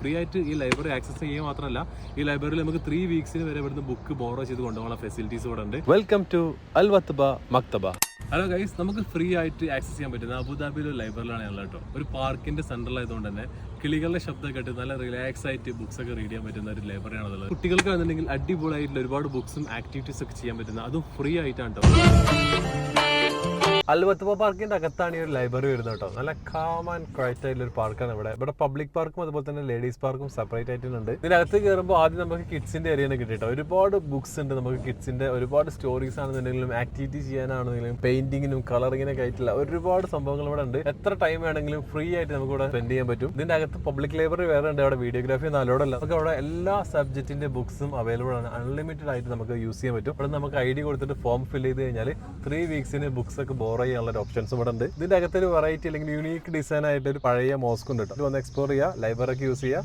Free ആയിട്ട് ഈ library access ചെയ്യുക മാത്രമല്ല, ഈ ലൈബ്രറിയിൽ നമുക്ക് 3 വീക്സിന് വരെ ഇവിടുന്ന് ബുക്ക് ബോറോ ചെയ്ത് കൊണ്ടുപോകാനുള്ള ഫെസിലിറ്റീസ് ഇവിടെ ഉണ്ട്. Welcome to Al Wathba Maktaba. Hello guys, നമുക്ക് ഫ്രീ ആയിട്ട് ആക്സസ് ചെയ്യാൻ പറ്റുന്ന അബുദാബിയിലെ ലൈബ്രറിയിലാണ് ഉള്ളത് കേട്ടോ. ഒരു പാർക്കിന്റെ സെന്ററിലായതുകൊണ്ട് തന്നെ കിളികളുടെ ശബ്ദം കേട്ട് നല്ല റിലാക്സ് ആയിട്ട് ബുക്സ് ഒക്കെ റീഡ് ചെയ്യാൻ പറ്റുന്ന ഒരു ലൈബ്രറിയാണ് ഉള്ളത്. കുട്ടികൾക്ക് ആണെന്നുണ്ടെങ്കിൽ അടിപൊളിയായിട്ടുള്ള ഒരുപാട് ബുക്സും ആക്ടിവിറ്റീസ് ഒക്കെ ചെയ്യാൻ പറ്റുന്ന, അതും ഫ്രീ ആയിട്ടാണ് കേട്ടോ. അൽ വത്ബ പാർക്കിന്റെ അകത്താണ് ഈ ഒരു ലൈബ്രറി വരുന്നത് കേട്ടോ. നല്ല കാം ആൻഡ് ക്വയറ്റ് ആയിട്ടുള്ള ഒരു പാർക്കാണ് ഇവിടെ പബ്ലിക് പാർക്കും അതുപോലെ തന്നെ ലേഡീസ് പാർക്കും സെപ്പറേറ്റ് ആയിട്ടുണ്ട്. ഇതിനകത്ത് കയറുമ്പോൾ ആദ്യം നമുക്ക് കിഡ്സിന്റെ ഏരിയനെ കിട്ടിട്ടോ. ഒരുപാട് ബുക്സ് ഉണ്ട് നമുക്ക് കിഡ്സിന്റെ, ഒരുപാട് സ്റ്റോറീസ് ആണെന്നുണ്ടെങ്കിലും ആക്ടിവിറ്റി ചെയ്യാനാണെന്നുണ്ടെങ്കിലും പെയിന്റിങ്ങിനും കളറിങ്ങിനൊക്കെ ആയിട്ടുള്ള ഒരുപാട് സംഭവങ്ങൾ ഇവിടെ ഉണ്ട്. എത്ര ടൈം വേണമെങ്കിലും ഫ്രീ ആയിട്ട് നമുക്ക് ഇവിടെ സ്പെൻഡ് ചെയ്യാൻ പറ്റും. ഇതിന്റെ അകത്ത് പബ്ലിക് ലൈബ്രറി വേറെ ഉണ്ട്, അവിടെ വീഡിയോഗ്രാഫി ഒന്നും അലോഡല്ല. നമുക്ക് അവിടെ എല്ലാ സബ്ജക്റ്റിന്റെ ബുക്സും അവൈലബിൾ ആണ്, അൺലിമിറ്റഡ് ആയിട്ട് നമുക്ക് യൂസ് ചെയ്യാൻ പറ്റും. ഇവിടെ നമുക്ക് ID കൊടുത്തിട്ട് ഫോം ഫിൽ ചെയ്ത് കഴിഞ്ഞാൽ 3 വീക്സിന് ബുക്സ് ഒക്കെ ബോർ ചെയ്യാനുള്ള ഓപ്ഷൻസ് ഇവിടെ ഉണ്ട്. ഇതിന്റെ അകത്തൊരു വെറൈറ്റി അല്ലെങ്കിൽ യൂണീക്ക് ഡിസൈൻ ആയിട്ട് ഒരു പഴയ മോസ്ക് ഉണ്ട് കേട്ടോ. ഇത് വന്ന് എക്സ്പ്ലോർ ചെയ്യുക, ലൈബ്രറിക്ക് യൂസ് ചെയ്യുക.